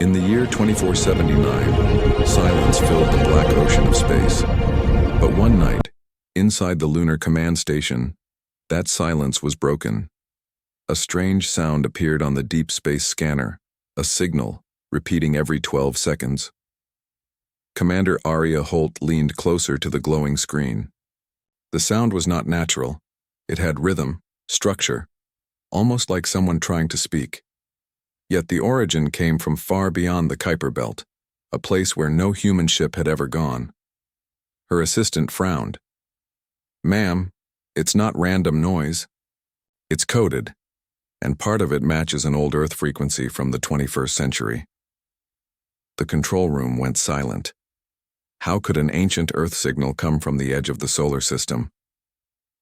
In the year 2479, silence filled the black ocean of space. But one night, inside the lunar command station, that silence was broken. A strange sound appeared on the deep space scanner, a signal, repeating every 12 seconds. Commander Aria Holt leaned closer to the glowing screen. The sound was not natural. It had rhythm, structure, almost like someone trying to speak. Yet the origin came from far beyond the Kuiper Belt, a place where no human ship had ever gone. Her assistant frowned. "Ma'am, it's not random noise. It's coded, and part of it matches an old Earth frequency from the 21st century." The control room went silent. How could an ancient Earth signal come from the edge of the solar system?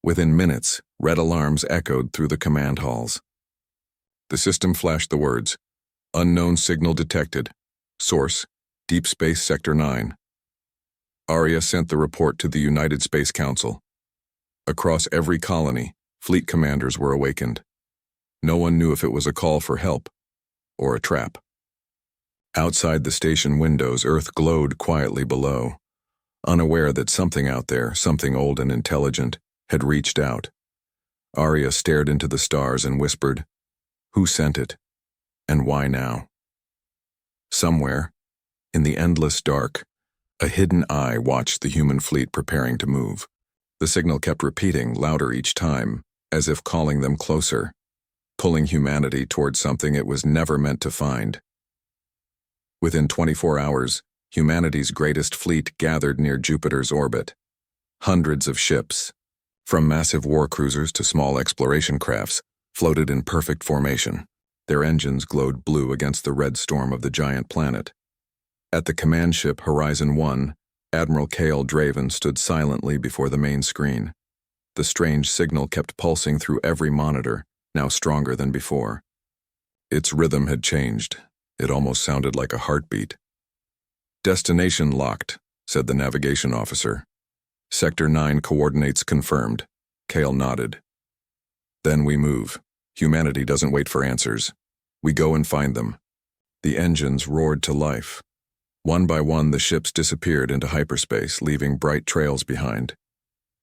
Within minutes, red alarms echoed through the command halls. The system flashed the words, "Unknown signal detected. Source, Deep Space Sector 9. Aria sent the report to the United Space Council. Across every colony, fleet commanders were awakened. No one knew if it was a call for help or a trap. Outside the station windows, Earth glowed quietly below, unaware that something out there, something old and intelligent, had reached out. Aria stared into the stars and whispered, "Who sent it? And why now?" Somewhere, in the endless dark, a hidden eye watched the human fleet preparing to move. The signal kept repeating, louder each time, as if calling them closer, pulling humanity towards something it was never meant to find. Within 24 hours, humanity's greatest fleet gathered near Jupiter's orbit. Hundreds of ships, from massive war cruisers to small exploration crafts, floated in perfect formation. Their engines glowed blue against the red storm of the giant planet. At the command ship Horizon 1, Admiral Cale Draven stood silently before the main screen. The strange signal kept pulsing through every monitor, now stronger than before. Its rhythm had changed. It almost sounded like a heartbeat. "Destination locked," said the navigation officer. "Sector 9 coordinates confirmed." Cale nodded. "Then we move. Humanity doesn't wait for answers. We go and find them." The engines roared to life. One by one, the ships disappeared into hyperspace, leaving bright trails behind.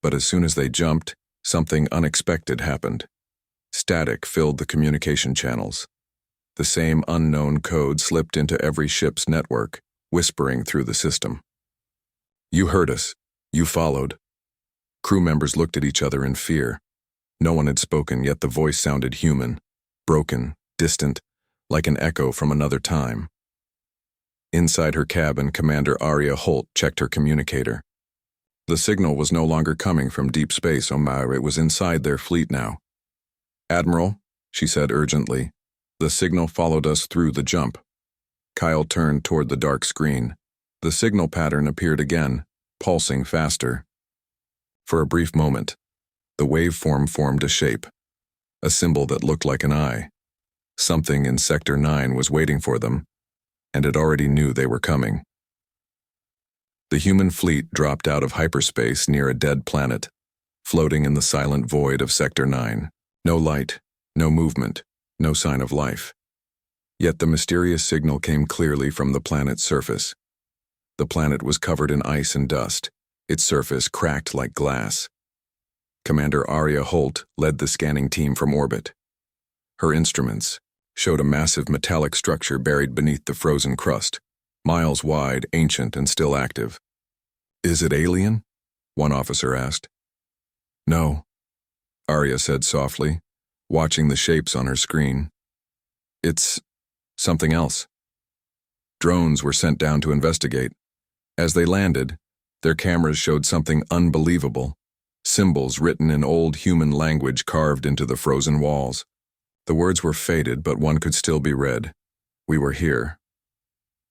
But as soon as they jumped, something unexpected happened. Static filled the communication channels. The same unknown code slipped into every ship's network, whispering through the system. "You heard us. You followed." Crew members looked at each other in fear. No one had spoken, yet the voice sounded human, broken, distant, like an echo from another time. Inside her cabin, Commander Aria Holt checked her communicator. The signal was no longer coming from deep space, Omar. It was inside their fleet now. "Admiral," she said urgently, "the signal followed us through the jump." Kyle turned toward the dark screen. The signal pattern appeared again, pulsing faster. For a brief moment, the waveform formed a shape, a symbol that looked like an eye. Something in Sector 9 was waiting for them, and it already knew they were coming. The human fleet dropped out of hyperspace near a dead planet, floating in the silent void of Sector 9. No light, no movement, no sign of life. Yet the mysterious signal came clearly from the planet's surface. The planet was covered in ice and dust, its surface cracked like glass. Commander Aria Holt led the scanning team from orbit. Her instruments showed a massive metallic structure buried beneath the frozen crust, miles wide, ancient, and still active. "Is it alien?" one officer asked. "No," Aria said softly, watching the shapes on her screen. "It's something else." Drones were sent down to investigate. As they landed, their cameras showed something unbelievable. Symbols written in old human language carved into the frozen walls. The words were faded, but one could still be read. "We were here."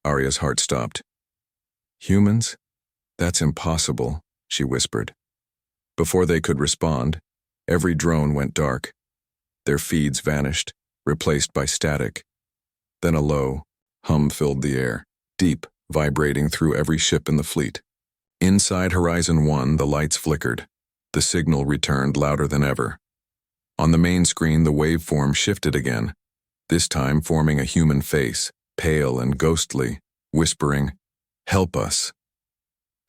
Aria's heart stopped. "Humans? That's impossible," she whispered. Before they could respond, every drone went dark. Their feeds vanished, replaced by static. Then a low hum filled the air, deep, vibrating through every ship in the fleet. Inside Horizon 1, the lights flickered. The signal returned louder than ever. On the main screen, the waveform shifted again, this time forming a human face, pale and ghostly, whispering, "Help us."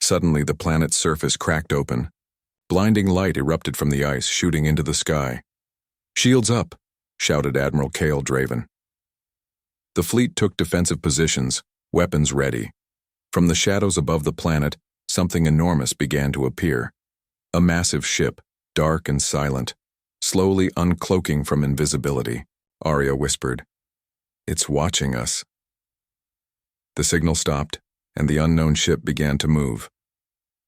Suddenly, the planet's surface cracked open. Blinding light erupted from the ice, shooting into the sky. "Shields up!" shouted Admiral Cale Draven. The fleet took defensive positions, weapons ready. From the shadows above the planet, something enormous began to appear. A massive ship, dark and silent, slowly uncloaking from invisibility. Arya whispered, "It's watching us." The signal stopped, and the unknown ship began to move.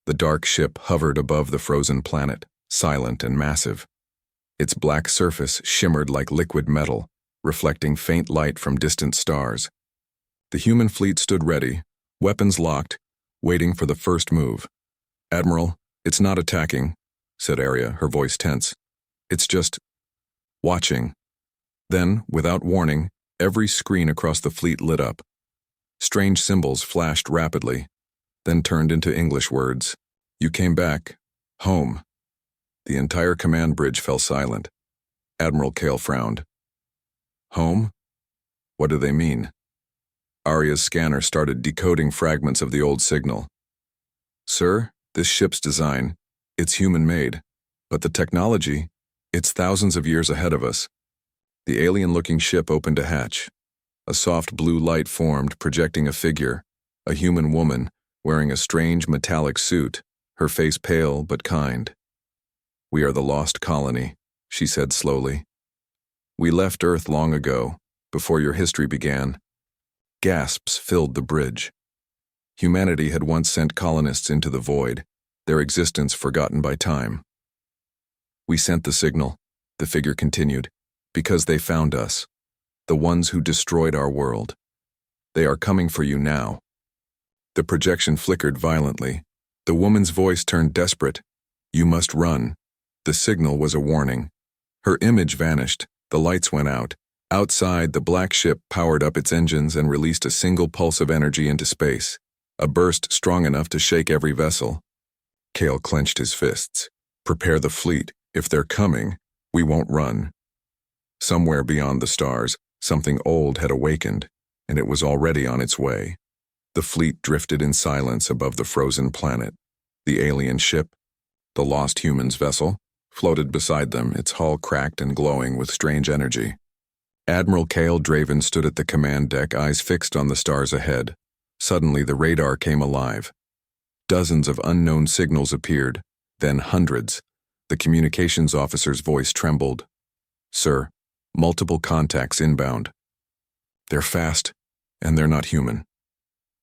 The dark ship hovered above the frozen planet, silent and massive. Its black surface shimmered like liquid metal, reflecting faint light from distant stars. The human fleet stood ready, weapons locked, waiting for the first move. "Admiral, it's not attacking," said Arya, her voice tense. "It's just watching." Then, without warning, every screen across the fleet lit up. Strange symbols flashed rapidly, then turned into English words. "You came back. Home." The entire command bridge fell silent. Admiral Cale frowned. "Home? What do they mean?" Arya's scanner started decoding fragments of the old signal. "Sir, this ship's design, it's human-made, but the technology, it's thousands of years ahead of us." The alien-looking ship opened a hatch. A soft blue light formed, projecting a figure, a human woman, wearing a strange metallic suit, her face pale but kind. "We are the lost colony," she said slowly. "We left Earth long ago, before your history began." Gasps filled the bridge. Humanity had once sent colonists into the void, their existence forgotten by time. "We sent the signal," the figure continued, "because they found us, the ones who destroyed our world. They are coming for you now." The projection flickered violently. The woman's voice turned desperate. "You must run." The signal was a warning. Her image vanished, the lights went out. Outside, the black ship powered up its engines and released a single pulse of energy into space, a burst strong enough to shake every vessel. Cale clenched his fists. "Prepare the fleet. If they're coming, we won't run." Somewhere beyond the stars, something old had awakened, and it was already on its way. The fleet drifted in silence above the frozen planet. The alien ship, the lost human's vessel, floated beside them, its hull cracked and glowing with strange energy. Admiral Cale Draven stood at the command deck, eyes fixed on the stars ahead. Suddenly, the radar came alive. Dozens of unknown signals appeared, then hundreds. The communications officer's voice trembled. "Sir, multiple contacts inbound. They're fast, and they're not human."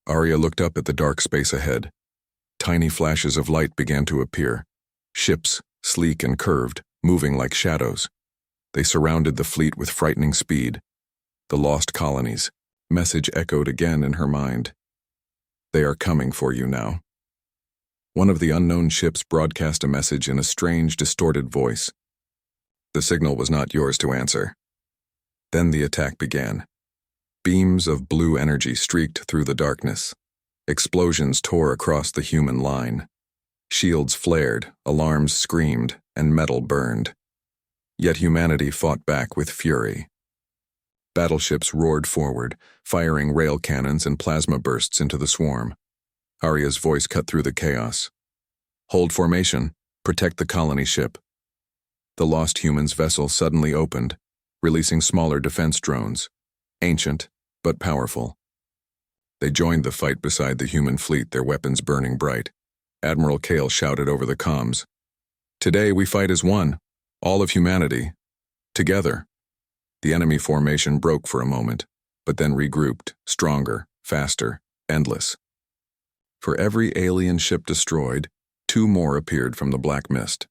Arya looked up at the dark space ahead. Tiny flashes of light began to appear. Ships, sleek and curved, moving like shadows. They surrounded the fleet with frightening speed. "The lost colonies." Message echoed again in her mind. "They are coming for you now." One of the unknown ships broadcast a message in a strange, distorted voice. "The signal was not yours to answer." Then the attack began. Beams of blue energy streaked through the darkness. Explosions tore across the human line. Shields flared, alarms screamed, and metal burned. Yet humanity fought back with fury. Battleships roared forward, firing rail cannons and plasma bursts into the swarm. Arya's voice cut through the chaos. "Hold formation. Protect the colony ship." The lost human's vessel suddenly opened, releasing smaller defense drones, ancient but powerful. They joined the fight beside the human fleet, their weapons burning bright. Admiral Cale shouted over the comms, "Today we fight as one. All of humanity. Together." The enemy formation broke for a moment, but then regrouped, stronger, faster, endless. For every alien ship destroyed, 2 more appeared from the black mist.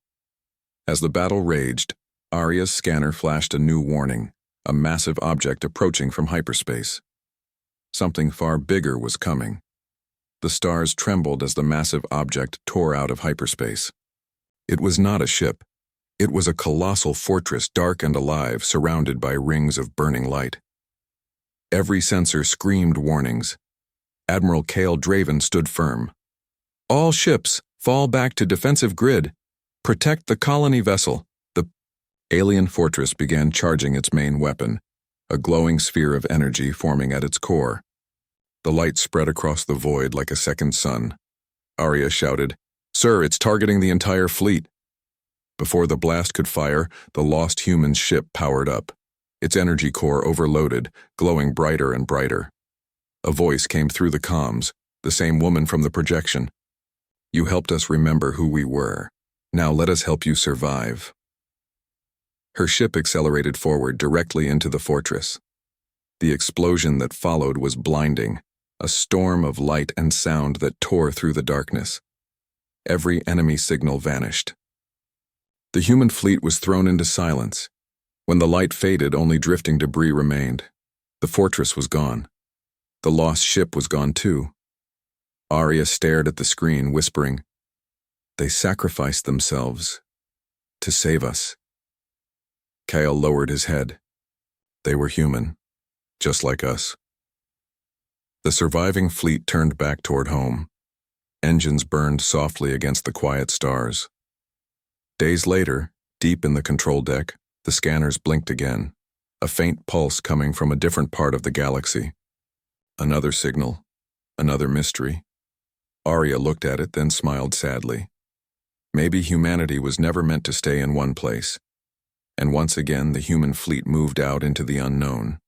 As the battle raged, Arya's scanner flashed a new warning, a massive object approaching from hyperspace. Something far bigger was coming. The stars trembled as the massive object tore out of hyperspace. It was not a ship. It was a colossal fortress, dark and alive, surrounded by rings of burning light. Every sensor screamed warnings. Admiral Cale Draven stood firm. "All ships, fall back to defensive grid. Protect the colony vessel." The alien fortress began charging its main weapon, a glowing sphere of energy forming at its core. The light spread across the void like a second sun. Arya shouted, "Sir, it's targeting the entire fleet." Before the blast could fire, the lost human ship powered up. Its energy core overloaded, glowing brighter and brighter. A voice came through the comms, the same woman from the projection. "You helped us remember who we were. Now let us help you survive." Her ship accelerated forward directly into the fortress. The explosion that followed was blinding, a storm of light and sound that tore through the darkness. Every enemy signal vanished. The human fleet was thrown into silence. When the light faded, only drifting debris remained. The fortress was gone. The lost ship was gone too. Arya stared at the screen, whispering, "They sacrificed themselves to save us." Kale lowered his head. They were human, just like us. The surviving fleet turned back toward home. Engines burned softly against the quiet stars. Days later, deep in the control deck, the scanners blinked again, a faint pulse coming from a different part of the galaxy. Another signal, another mystery. Arya looked at it, then smiled sadly. Maybe humanity was never meant to stay in one place. And once again, the human fleet moved out into the unknown.